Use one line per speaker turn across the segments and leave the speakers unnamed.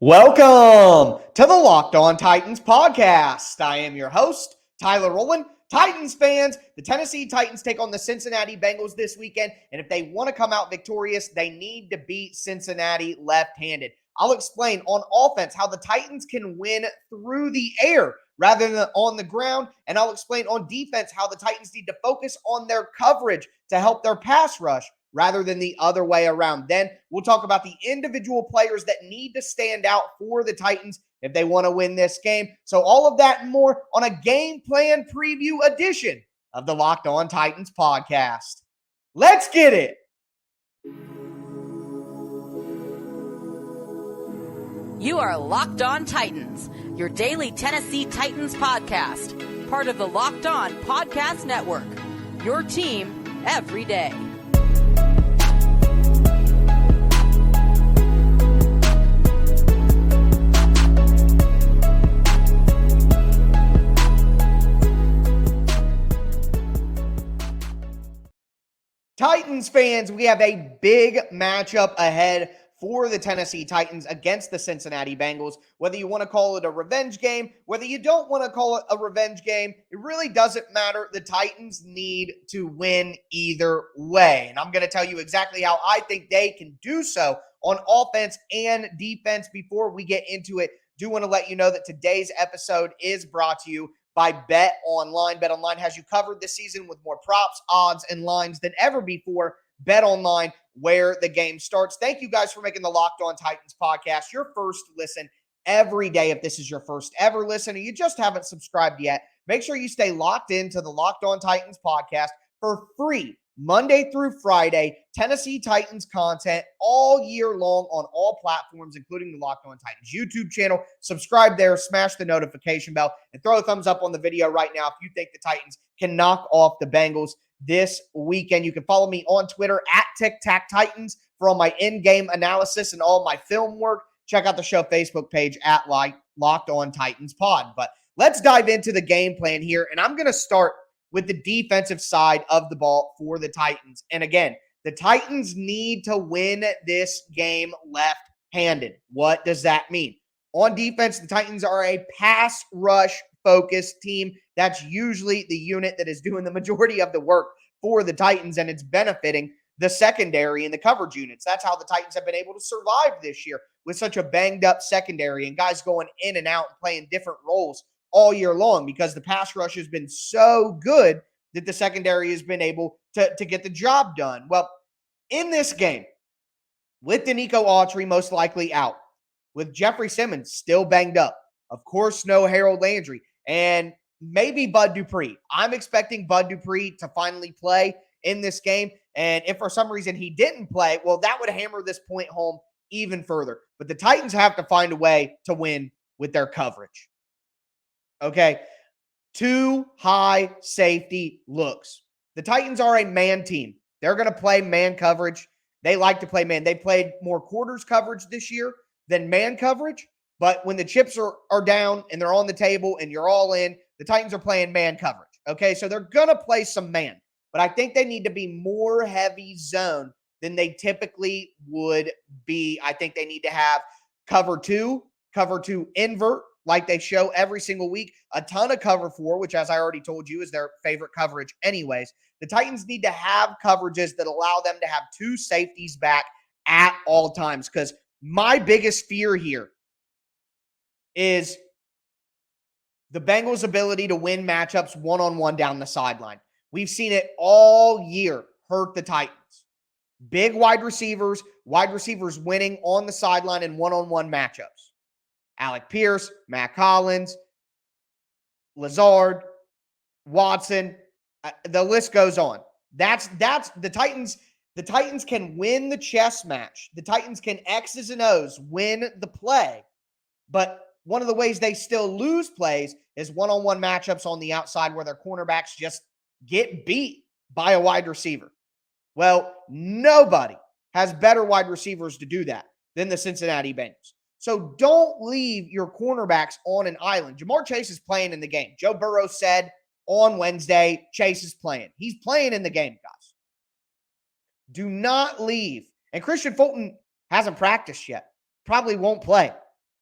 Welcome to the Locked On Titans podcast. I am your host, Tyler Rowland. Titans fans, the Tennessee Titans take on the Cincinnati Bengals this weekend, and if they want to come out victorious, they need to beat Cincinnati left-handed. I'll explain on offense how the Titans can win through the air rather than on the ground, and I'll explain on defense how the Titans need to focus on their coverage to help their pass rush rather than the other way around. Then we'll talk about the individual players that need to stand out for the Titans if they want to win this game. So all of that and more on a game plan preview edition of the Locked On Titans podcast. Let's get it.
You are Locked On Titans, your daily Tennessee Titans podcast, part of the Locked On Podcast Network, your team every day.
Titans fans, we have a big matchup ahead for the Tennessee Titans against the Cincinnati Bengals. Whether you want to call it a revenge game, whether you don't want to call it a revenge game, it really doesn't matter. The Titans need to win either way. And I'm going to tell you exactly how I think they can do so on offense and defense. Before we get into it, do want to let you know that today's episode is brought to you by BetOnline. BetOnline has you covered this season with more props, odds, and lines than ever before. BetOnline, where the game starts. Thank you guys for making the Locked On Titans podcast your first listen every day. If this is your first ever listen or you just haven't subscribed yet, make sure you stay locked into the Locked On Titans podcast for free Monday through Friday, Tennessee Titans content all year long on all platforms, including the Locked On Titans YouTube channel. Subscribe there, smash the notification bell, and throw a thumbs up on the video right now if you think the Titans can knock off the Bengals this weekend. You can follow me on Twitter at TicTacTitans for all my in-game analysis and all my film work. Check out the show Facebook page at Locked On Titans Pod. But let's dive into the game plan here, and I'm going to start with the defensive side of the ball for the Titans. And again, the Titans need to win this game left-handed. What does that mean? On defense, the Titans are a pass rush focused team. That's usually the unit that is doing the majority of the work for the Titans, and it's benefiting the secondary and the coverage units. That's how the Titans have been able to survive this year with such a banged up secondary and guys going in and out and playing different roles all year long, because the pass rush has been so good that the secondary has been able to get the job done. Well, in this game, with Danico Autry most likely out, with Jeffrey Simmons still banged up, of course, no Harold Landry, and maybe Bud Dupree. I'm expecting Bud Dupree to finally play in this game, and if for some reason he didn't play, well, that would hammer this point home even further. But the Titans have to find a way to win with their coverage. Okay, 2 high safety looks. The Titans are a man team. They're going to play man coverage. They like to play man. They played more quarters coverage this year than man coverage. But when the chips are down and they're on the table and you're all in, the Titans are playing man coverage. Okay, so they're going to play some man. But I think they need to be more heavy zone than they typically would be. I think they need to have cover two invert, like they show every single week, a ton of cover 4, which, as I already told you, is their favorite coverage anyways. The Titans need to have coverages that allow them to have 2 safeties back at all times, because my biggest fear here is the Bengals' ability to win matchups one-on-one down the sideline. We've seen it all year hurt the Titans. Big wide receivers winning on the sideline in one-on-one matchups. Alec Pierce, Matt Collins, Lazard, Watson, the list goes on. That's the Titans. The Titans can win the chess match. The Titans can X's and O's win the play. But one of the ways they still lose plays is one-on-one matchups on the outside where their cornerbacks just get beat by a wide receiver. Well, nobody has better wide receivers to do that than the Cincinnati Bengals. So don't leave your cornerbacks on an island. Jamar Chase is playing in the game. Joe Burrow said on Wednesday, Chase is playing. He's playing in the game, guys. Do not leave. And Christian Fulton hasn't practiced yet. Probably won't play.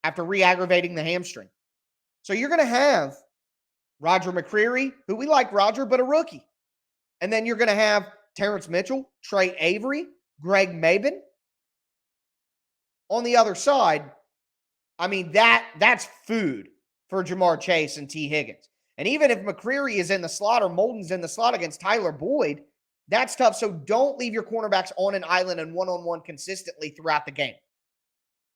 after re-aggravating the hamstring. So you're going to have Roger McCreary, who we like Roger, but a rookie. And then you're going to have Terrence Mitchell, Trey Avery, Greg Maben. On the other side, I mean, that's food for Jamar Chase and T. Higgins. And even if McCreary is in the slot or Molden's in the slot against Tyler Boyd, that's tough. So don't leave your cornerbacks on an island and one-on-one consistently throughout the game.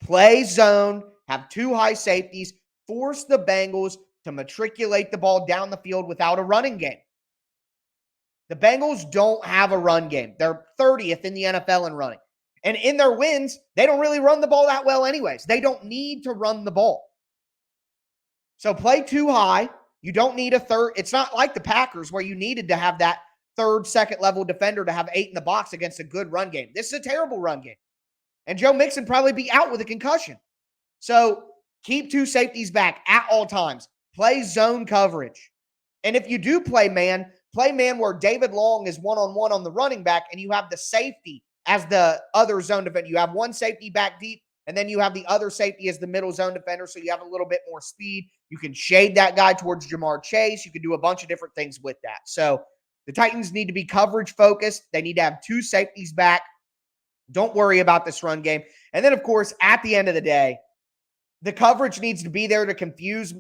Play zone, have two high safeties, force the Bengals to matriculate the ball down the field without a running game. The Bengals don't have a run game. They're 30th in the NFL in running. And in their wins, they don't really run the ball that well anyways. They don't need to run the ball. So play too high. You don't need a third. It's not like the Packers where you needed to have that third, second level defender to have 8 in the box against a good run game. This is a terrible run game. And Joe Mixon probably be out with a concussion. So keep two safeties back at all times. Play zone coverage. And if you do play man where David Long is one-on-one on the running back and you have the safety as the other zone defender. You have one safety back deep, and then you have the other safety as the middle zone defender, so you have a little bit more speed. You can shade that guy towards Jamar Chase. You can do a bunch of different things with that. So the Titans need to be coverage focused. They need to have two safeties back. Don't worry about this run game. And then, of course, at the end of the day, the coverage needs to be there to confuse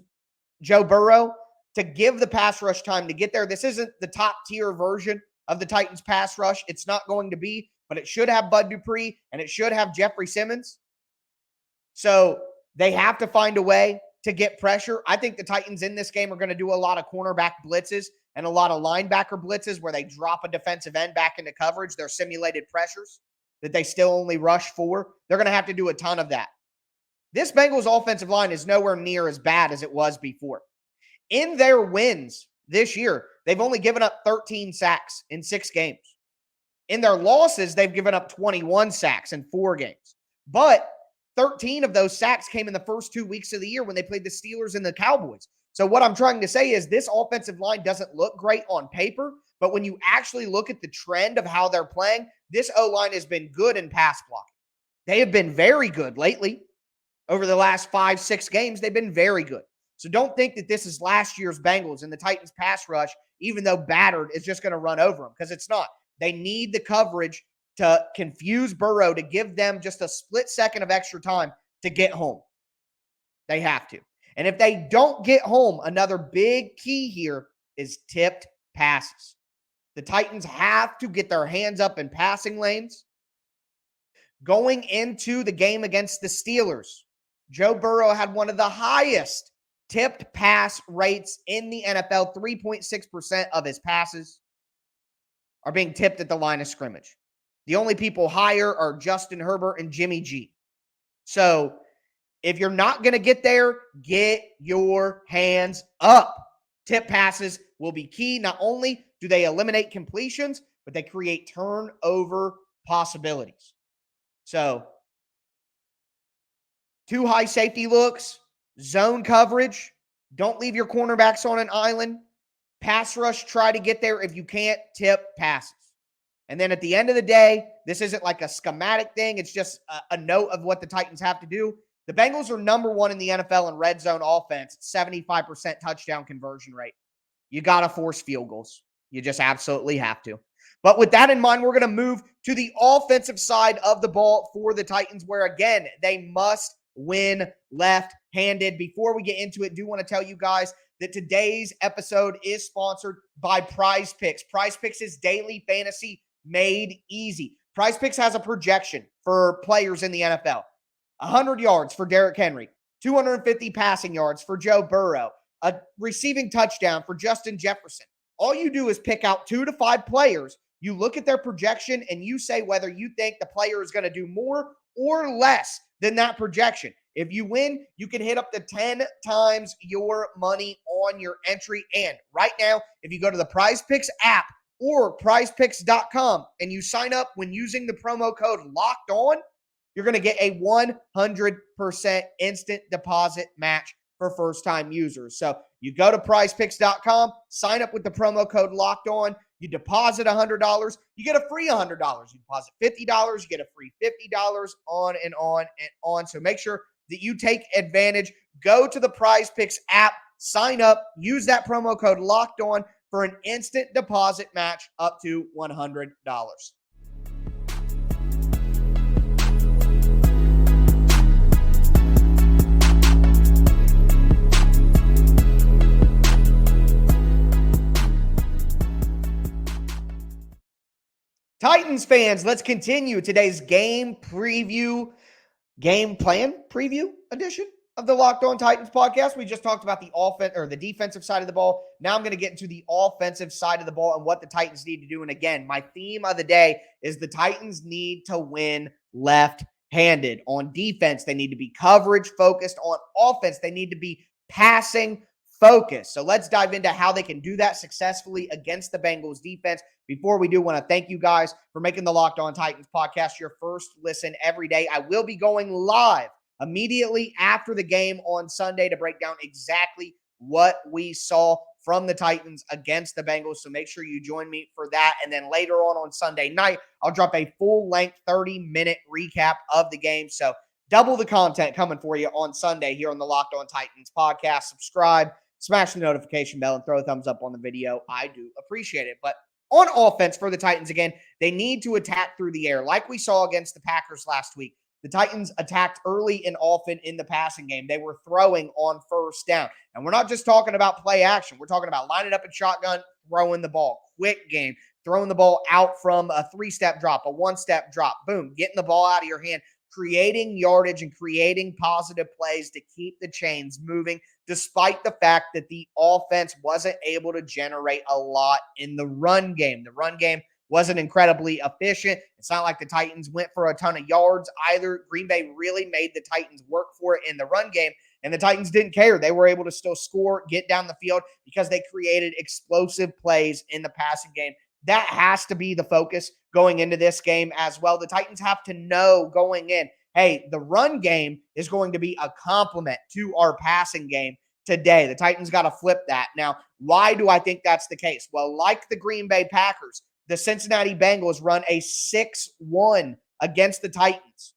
Joe Burrow, to give the pass rush time to get there. This isn't the top tier version of the Titans pass rush. It's not going to be, but it should have Bud Dupree and it should have Jeffrey Simmons. So they have to find a way to get pressure. I think the Titans in this game are going to do a lot of cornerback blitzes and a lot of linebacker blitzes where they drop a defensive end back into coverage. They're simulated pressures that they still only rush for. They're going to have to do a ton of that. This Bengals offensive line is nowhere near as bad as it was before. In their wins this year, they've only given up 13 sacks in 6 games. In their losses, they've given up 21 sacks in 4 games. But 13 of those sacks came in the first 2 weeks of the year when they played the Steelers and the Cowboys. So what I'm trying to say is this offensive line doesn't look great on paper, but when you actually look at the trend of how they're playing, this O-line has been good in pass blocking. They have been very good lately. Over the last 5-6 games, they've been very good. So don't think that this is last year's Bengals and the Titans pass rush, even though battered, is just going to run over them, because it's not. They need the coverage to confuse Burrow, to give them just a split second of extra time to get home. They have to. And if they don't get home, another big key here is tipped passes. The Titans have to get their hands up in passing lanes. Going into the game against the Steelers, Joe Burrow had one of the highest tipped pass rates in the NFL. 3.6% of his passes are being tipped at the line of scrimmage. The only people higher are Justin Herbert and Jimmy G. So if you're not going to get there, get your hands up. Tip passes will be key. Not only do they eliminate completions, but they create turnover possibilities. So 2 high safety looks, zone coverage. Don't leave your cornerbacks on an island. Pass rush, try to get there. If you can't, tip passes. And then at the end of the day, this isn't like a schematic thing. It's just a note of what the Titans have to do. The Bengals are number 1 in the NFL in red zone offense, 75% touchdown conversion rate. You got to force field goals. You just absolutely have to. But with that in mind, we're going to move to the offensive side of the ball for the Titans, where, again, they must win left-handed. Before we get into it, do want to tell you guys that today's episode is sponsored by PrizePicks. PrizePicks is daily fantasy made easy. PrizePicks has a projection for players in the NFL. 100 yards for Derrick Henry, 250 passing yards for Joe Burrow, a receiving touchdown for Justin Jefferson. All you do is pick out 2 to 5 players. You look at their projection and you say whether you think the player is going to do more or less than that projection. If you win, you can hit up to 10 times your money on your entry. And right now, if you go to the PrizePicks app or PrizePicks.com and you sign up when using the promo code Locked On, you're going to get a 100% instant deposit match for first-time users. So you go to PrizePicks.com, sign up with the promo code Locked On, you deposit $100, you get a free $100. You deposit $50, you get a free $50, on and on and on. So make sure that you take advantage. Go to the PrizePicks app, sign up, use that promo code Locked On for an instant deposit match up to $100. Titans fans, let's continue today's game plan preview edition of the Locked On Titans podcast. We just talked about the offense or the defensive side of the ball. Now I'm going to get into the offensive side of the ball and what the Titans need to do. And again, my theme of the day is the Titans need to win left-handed. On defense, they need to be coverage focused. On offense, they need to be passing focused. So let's dive into how they can do that successfully against the Bengals defense. Before we do, want to thank you guys for making the Locked On Titans podcast your first listen every day. I will be going live immediately after the game on Sunday to break down exactly what we saw from the Titans against the Bengals. So make sure you join me for that. And then later on Sunday night, I'll drop a full-length 30-minute recap of the game. So double the content coming for you on Sunday here on the Locked On Titans podcast. Subscribe, smash the notification bell, and throw a thumbs up on the video. I do appreciate it. But on offense for the Titans, again, they need to attack through the air like we saw against the Packers last week. The Titans attacked early and often in the passing game. They were throwing on first down. And we're not just talking about play action. We're talking about lining up in shotgun, throwing the ball. Quick game, throwing the ball out from a 3-step drop, a 1-step drop. Boom, getting the ball out of your hand, creating yardage and creating positive plays to keep the chains moving, despite the fact that the offense wasn't able to generate a lot in the run game. The run game wasn't incredibly efficient. It's not like the Titans went for a ton of yards either. Green Bay really made the Titans work for it in the run game, and the Titans didn't care. They were able to still score, get down the field because they created explosive plays in the passing game. That has to be the focus going into this game as well. The Titans have to know going in, hey, the run game is going to be a complement to our passing game today. The Titans got to flip that. Now, why do I think that's the case? Well, like the Green Bay Packers, the Cincinnati Bengals run a 6-1 against the Titans.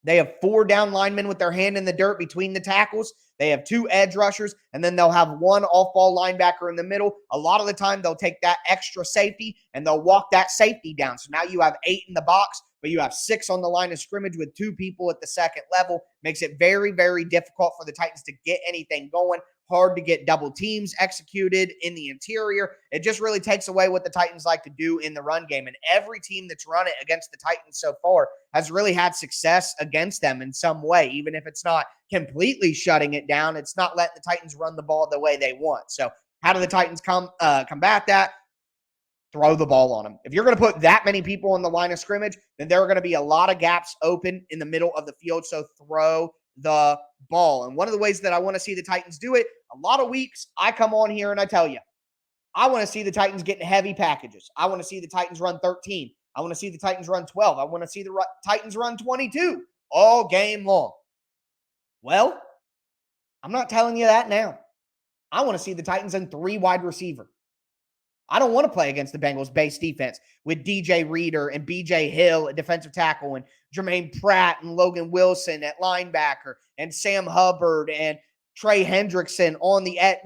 They have 4 down linemen with their hand in the dirt between the tackles. They have 2 edge rushers, and then they'll have 1 off-ball linebacker in the middle. A lot of the time, they'll take that extra safety, and they'll walk that safety down. So now you have 8 in the box, but you have 6 on the line of scrimmage with 2 people at the second level. Makes it very, very difficult for the Titans to get anything going. Hard to get double teams executed in the interior. It just really takes away what the Titans like to do in the run game. And every team that's run it against the Titans so far has really had success against them in some way. Even if it's not completely shutting it down, it's not letting the Titans run the ball the way they want. So how do the Titans combat that? Throw the ball on them. If you're going to put that many people on the line of scrimmage, then there are going to be a lot of gaps open in the middle of the field. So throw the ball. And one of the ways that I want to see the Titans do it, a lot of weeks I come on here and I tell you, I want to see the Titans getting heavy packages. I want to see the Titans run 13. I want to see the Titans run 12. I want to see the Titans run 22 all game long. Well, I'm not telling you that now. I want to see the Titans in 3 wide receiver. I don't want to play against the Bengals base defense with DJ Reader and BJ Hill at defensive tackle and Jermaine Pratt and Logan Wilson at linebacker and Sam Hubbard and Trey Hendrickson on the edge.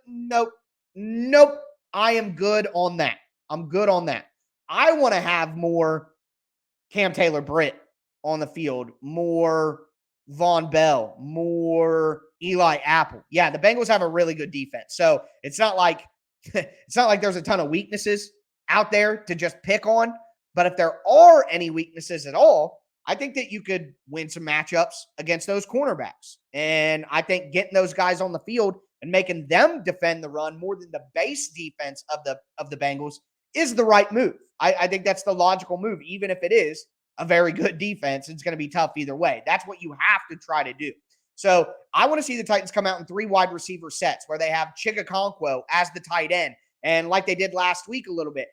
Nope. I am good on that. I'm good on that. I want to have more Cam Taylor-Britt on the field, more Von Bell, more Eli Apple. Yeah, the Bengals have a really good defense. So it's not like there's a ton of weaknesses out there to just pick on. But if there are any weaknesses at all, I think that you could win some matchups against those cornerbacks. And I think getting those guys on the field and making them defend the run more than the base defense of the Bengals is the right move. I think that's the logical move, even if it is a very good defense. It's going to be tough either way. That's what you have to try to do. So I want to see the Titans come out in 3 wide receiver sets where they have Chigakonkwo as the tight end. And like they did last week a little bit,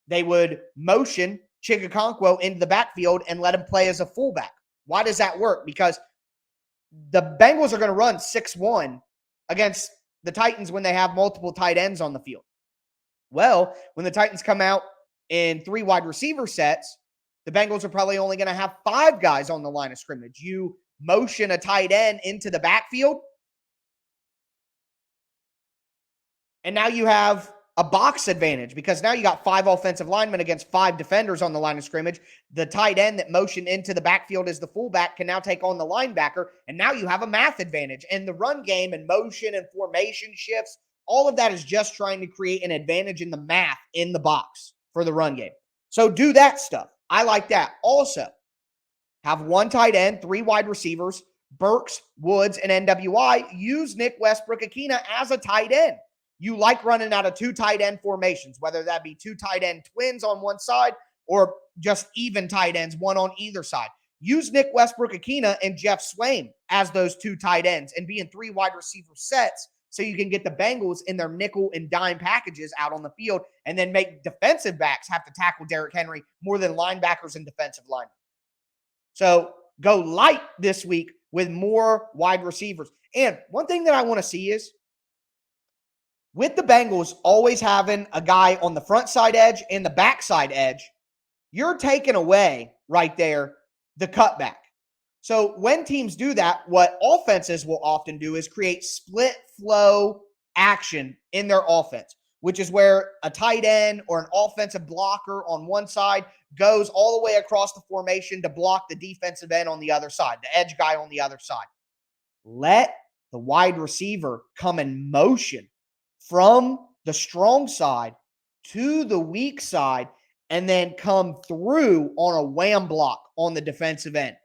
they would motion Chigakonkwo into the backfield and let him play as a fullback. Why does that work? Because the Bengals are going to run 6-1 against the Titans when they have multiple tight ends on the field. Well, when the Titans come out in 3 wide receiver sets, the Bengals are probably only going to have 5 guys on the line of scrimmage. You motion a tight end into the backfield. And now you have a box advantage because now you got 5 offensive linemen against 5 defenders on the line of scrimmage. The tight end that motioned into the backfield as the fullback can now take on the linebacker, and now you have a math advantage. And the run game and motion and formation shifts, all of that is just trying to create an advantage in the math in the box for the run game. So do that stuff. I like that. Also, have 1 tight end, 3 wide receivers, Burks, Woods, and NWI. Use Nick Westbrook-Akina as a tight end. You like running out of 2 tight end formations, whether that be 2 tight end twins on one side or just even tight ends, one on either side. Use Nick Westbrook-Akina and Jeff Swain as those 2 tight ends and be in 3 wide receiver sets so you can get the Bengals in their nickel and dime packages out on the field and then make defensive backs have to tackle Derrick Henry more than linebackers and defensive linemen. So go light this week with more wide receivers. And one thing that I want to see is, with the Bengals always having a guy on the front side edge and the backside edge, you're taking away right there the cutback. So when teams do that, what offenses will often do is create split flow action in their offense, which is where a tight end or an offensive blocker on one side goes all the way across the formation to block the defensive end on the other side, the edge guy on the other side. Let the wide receiver come in motion from the strong side to the weak side and then come through on a wham block on the defensive end.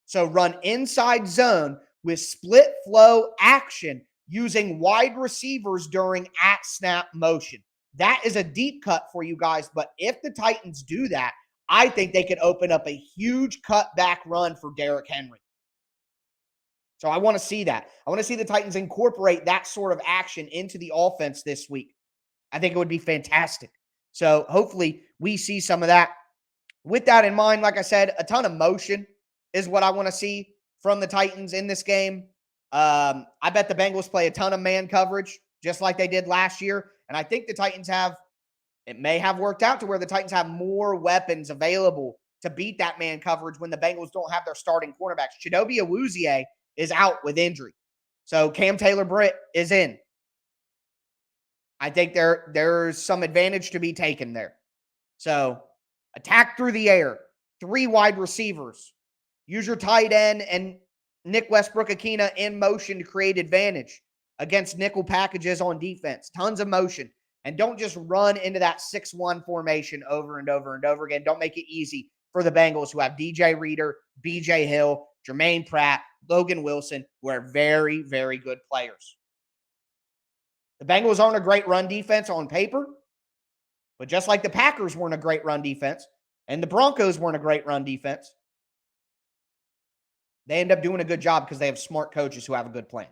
So run inside zone with split flow action using wide receivers during at snap motion. That is a deep cut for you guys, but if the Titans do that, I think they could open up a huge cutback run for Derrick Henry. So I want to see that. I want to see the Titans incorporate that sort of action into the offense this week. I think it would be fantastic. So hopefully we see some of that. With that in mind, like I said, a ton of motion is what I want to see from the Titans in this game. I bet the Bengals play a ton of man coverage, just like they did last year. And I think the Titans it may have worked out to where the Titans have more weapons available to beat that man coverage when the Bengals don't have their starting cornerbacks. Chidobe Awuzie is out with injury. So Cam Taylor-Britt is in. I think there's some advantage to be taken there. So attack through the air, 3 wide receivers. Use your tight end and Nick Westbrook-Akina in motion to create advantage against nickel packages on defense. Tons of motion. And don't just run into that 6-1 formation over and over and over again. Don't make it easy for the Bengals, who have DJ Reader, BJ Hill, Jermaine Pratt, Logan Wilson, who are very, very good players. The Bengals aren't a great run defense on paper, but just like the Packers weren't a great run defense and the Broncos weren't a great run defense, they end up doing a good job because they have smart coaches who have a good plan.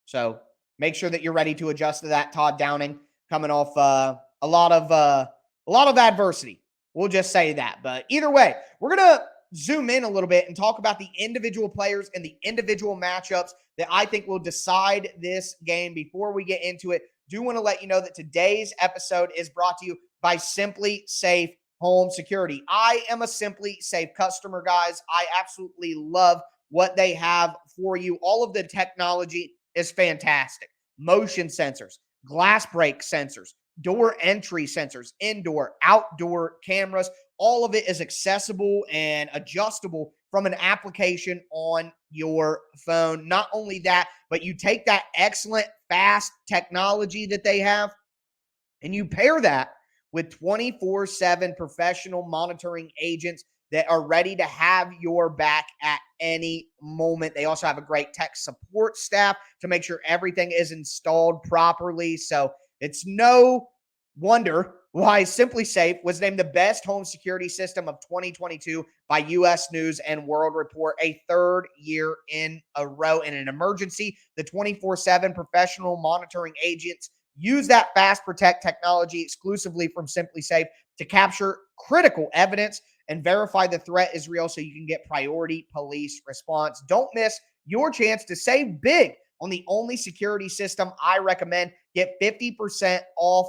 So make sure that you're ready to adjust to that. Todd Downing coming off a lot of adversity. We'll just say that. But either way, we're going to zoom in a little bit and talk about the individual players and the individual matchups that I think will decide this game. Before we get into it, do want to let you know that today's episode is brought to you by SimpliSafe Home Security. I am a SimpliSafe customer, guys. I absolutely love what they have for you. All of the technology is fantastic. Motion sensors, glass break sensors, door entry sensors, indoor, outdoor cameras. All of it is accessible and adjustable from an application on your phone. Not only that, but you take that excellent, fast technology that they have and you pair that with 24/7 professional monitoring agents that are ready to have your back at any moment. They also have a great tech support staff to make sure everything is installed properly. So it's no wonder why SimpliSafe was named the best home security system of 2022 by U.S. News and World Report, a 3rd year in a row. In an emergency, the 24/7 professional monitoring agents use that Fast Protect technology exclusively from SimpliSafe to capture critical evidence and verify the threat is real so you can get priority police response. Don't miss your chance to save big on the only security system I recommend. Get 50% off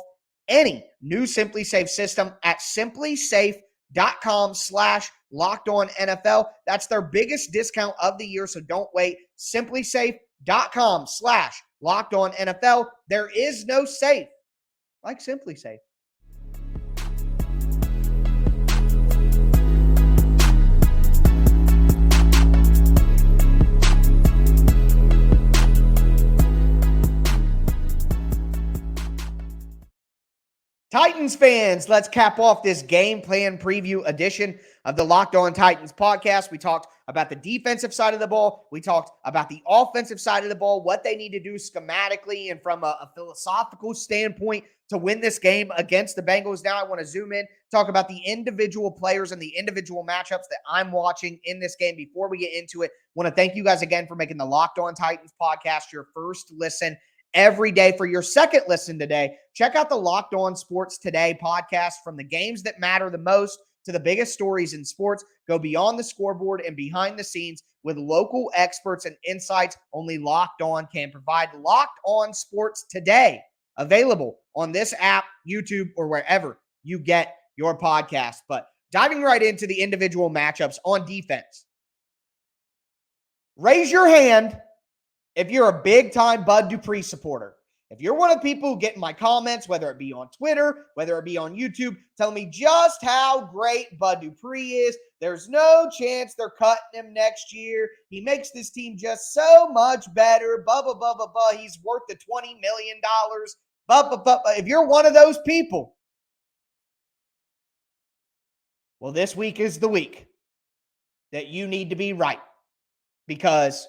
any new SimpliSafe system at simplisafe.com/ Locked On NFL. That's their biggest discount of the year, so don't wait. SimpliSafe.com/Locked On NFL. There is no safe like SimpliSafe. Titans fans, let's cap off this game plan preview edition of the Locked On Titans podcast. We talked about the defensive side of the ball. We talked about the offensive side of the ball, what they need to do schematically and from a philosophical standpoint to win this game against the Bengals. Now I want to zoom in, talk about the individual players and the individual matchups that I'm watching in this game. Before we get into it, I want to thank you guys again for making the Locked On Titans podcast your first listen every day. For your second listen today, check out the Locked On Sports Today podcast. From the games that matter the most to the biggest stories in sports, go beyond the scoreboard and behind the scenes with local experts and insights only Locked On can provide. Locked On Sports Today, available on this app, YouTube, or wherever you get your podcast. But diving right into the individual matchups on defense. Raise your hand if you're a big-time Bud Dupree supporter. If you're one of the people who get in my comments, whether it be on Twitter, whether it be on YouTube, telling me just how great Bud Dupree is, there's no chance they're cutting him next year. He makes this team just so much better. Blah, blah, blah, blah, blah. He's worth the $20 million. Blah, blah, blah, blah. If you're one of those people, well, this week is the week that you need to be right. Because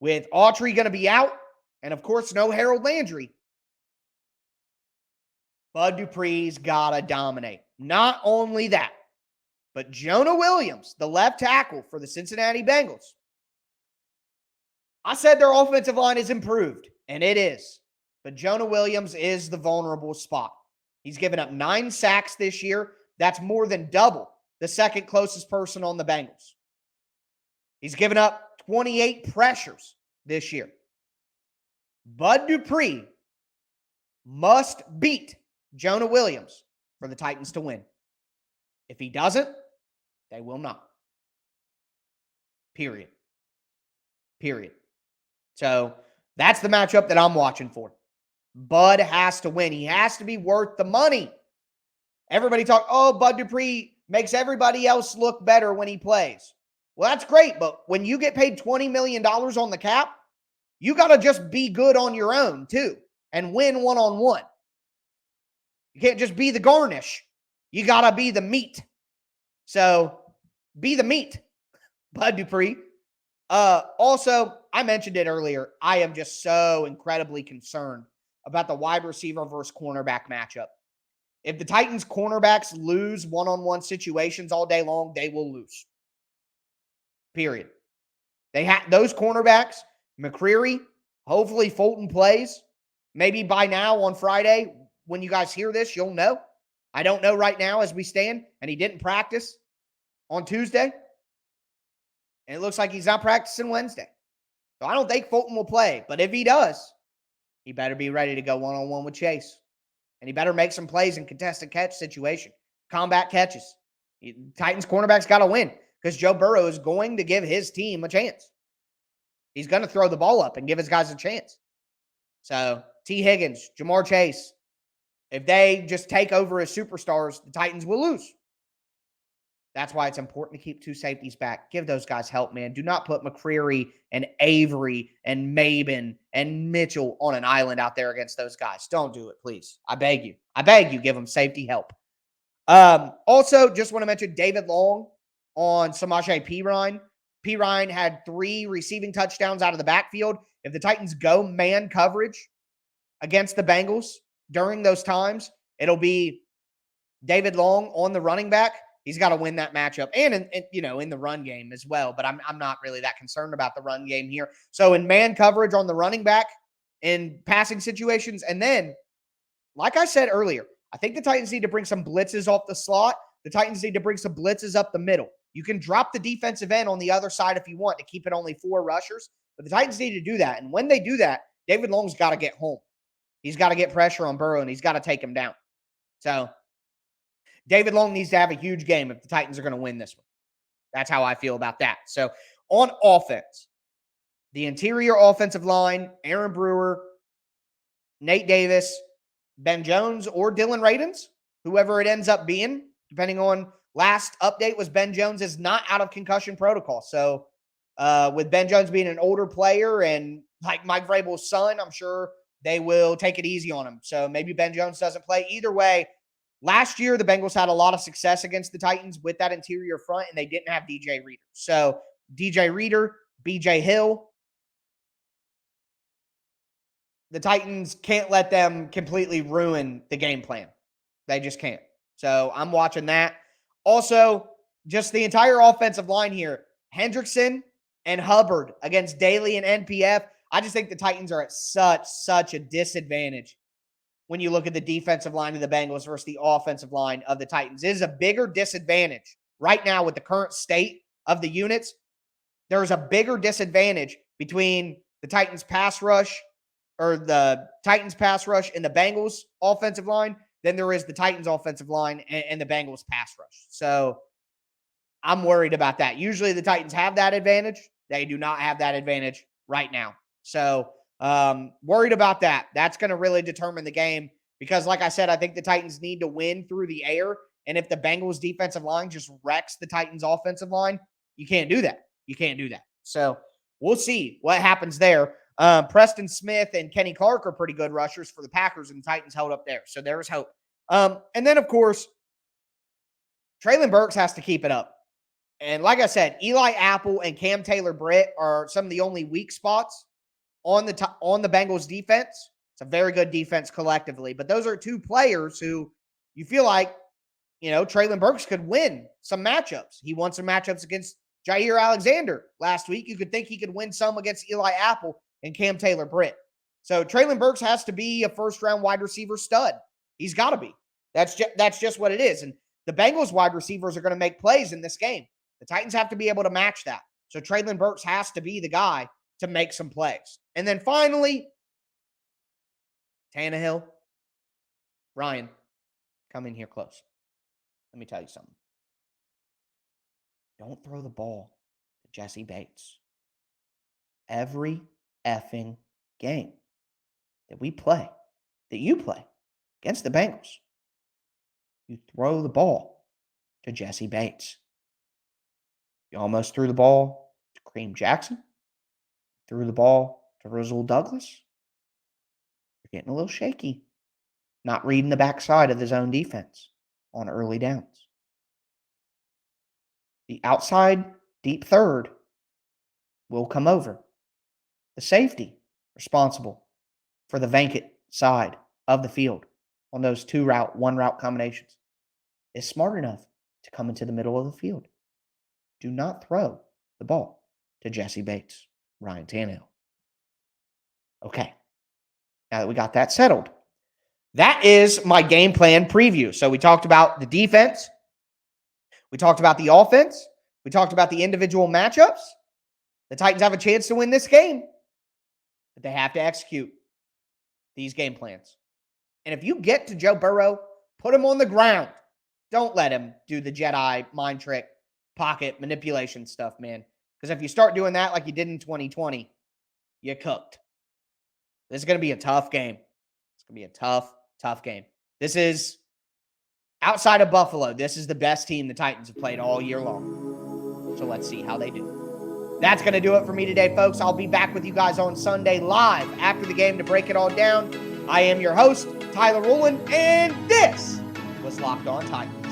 with Autry going to be out, and of course, no Harold Landry, Bud Dupree's got to dominate. Not only that, but Jonah Williams, the left tackle for the Cincinnati Bengals. I said their offensive line is improved, and it is. But Jonah Williams is the vulnerable spot. He's given up 9 sacks this year. That's more than double the second closest person on the Bengals. He's given up 28 pressures this year. Bud Dupree must beat Jonah Williams for the Titans to win. If he doesn't, they will not. Period. So that's the matchup that I'm watching for. Bud has to win. He has to be worth the money. Everybody talk, Bud Dupree makes everybody else look better when he plays. Well, that's great, but when you get paid $20 million on the cap, you got to just be good on your own, too, and win one-on-one. You can't just be the garnish. You got to be the meat. So, be the meat, Bud Dupree. Also, I mentioned it earlier. I am just so incredibly concerned about the wide receiver versus cornerback matchup. If the Titans cornerbacks lose one-on-one situations all day long, they will lose. Period. They have those cornerbacks, McCreary, hopefully Fulton plays. Maybe by now on Friday, when you guys hear this, you'll know. I don't know right now as we stand, and he didn't practice on Tuesday. And it looks like he's not practicing Wednesday. So I don't think Fulton will play. But if he does, he better be ready to go one-on-one with Chase. And he better make some plays in contested catch situation. Combat catches. Titans cornerbacks got to win because Joe Burrow is going to give his team a chance. He's going to throw the ball up and give his guys a chance. So, T. Higgins, Jamar Chase, if they just take over as superstars, the Titans will lose. That's why it's important to keep 2 safeties back. Give those guys help, man. Do not put McCreary and Avery and Maben and Mitchell on an island out there against those guys. Don't do it, please. I beg you. Give them safety help. Also, just want to mention David Long on Samaje Perine. Perine had 3 receiving touchdowns out of the backfield. If the Titans go man coverage against the Bengals during those times, it'll be David Long on the running back. He's got to win that matchup and in the run game as well. But I'm not really that concerned about the run game here. So in man coverage on the running back in passing situations. And then, like I said earlier, I think the Titans need to bring some blitzes off the slot. The Titans need to bring some blitzes up the middle. You can drop the defensive end on the other side if you want to keep it only 4 rushers. But the Titans need to do that. And when they do that, David Long's got to get home. He's got to get pressure on Burrow, and he's got to take him down. So David Long needs to have a huge game if the Titans are going to win this one. That's how I feel about that. So on offense, the interior offensive line, Aaron Brewer, Nate Davis, Ben Jones, or Dylan Radins, whoever it ends up being, depending on last update was Ben Jones is not out of concussion protocol. So with Ben Jones being an older player and like Mike Vrabel's son, I'm sure they will take it easy on him. So maybe Ben Jones doesn't play. Either way, last year the Bengals had a lot of success against the Titans with that interior front, and they didn't have DJ Reader. So DJ Reader, BJ Hill, the Titans can't let them completely ruin the game plan. They just can't. So I'm watching that. Also, just the entire offensive line here. Hendrickson and Hubbard against Daly and NPF. I just think the Titans are at such a disadvantage when you look at the defensive line of the Bengals versus the offensive line of the Titans. It is a bigger disadvantage right now with the current state of the units. There is a bigger disadvantage between the Titans pass rush and the Bengals offensive line than there is the Titans offensive line and the Bengals pass rush. So I'm worried about that. Usually the Titans have that advantage. They do not have that advantage right now. So worried about that. That's going to really determine the game because, like I said, I think the Titans need to win through the air. And if the Bengals defensive line just wrecks the Titans offensive line, you can't do that. You can't do that. So we'll see what happens there. Preston Smith and Kenny Clark are pretty good rushers for the Packers, and the Titans held up there. So there's hope. And then, of course, Treylon Burks has to keep it up. And like I said, Eli Apple and Cam Taylor-Britt are some of the only weak spots on the Bengals defense. It's a very good defense collectively. But those are two players who you feel like, Treylon Burks could win some matchups. He won some matchups against Jair Alexander last week. You could think he could win some against Eli Apple and Cam Taylor-Britt. So Treylon Burks has to be a first-round wide receiver stud. He's got to be. That's just what it is. And the Bengals wide receivers are going to make plays in this game. The Titans have to be able to match that. So Treylon Burks has to be the guy to make some plays. And then finally, Tannehill, Ryan, come in here close. Let me tell you something. Don't throw the ball to Jesse Bates. Every effing game that you play against the Bengals, you throw the ball to Jesse Bates. You almost threw the ball to Kareem Jackson. Threw the ball to Rasul Douglas. You're getting a little shaky. Not reading the backside of the zone defense on early downs. The outside deep third will come over. The safety responsible for the vacant side of the field on those one route combinations is smart enough to come into the middle of the field. Do not throw the ball to Jesse Bates, Ryan Tannehill. Okay, now that we got that settled, that is my game plan preview. So we talked about the defense. We talked about the offense. We talked about the individual matchups. The Titans have a chance to win this game, but they have to execute these game plans. And if you get to Joe Burrow, put him on the ground. Don't let him do the Jedi mind trick, pocket manipulation stuff, man. Because if you start doing that like you did in 2020, you cooked. This is going to be a tough game. It's going to be a tough game. This is, outside of Buffalo, this is the best team the Titans have played all year long. So let's see how they do. That's going to do it for me today, folks. I'll be back with you guys on Sunday live after the game to break it all down. I am your host, Tyler Rowland, and this was Locked On Titans.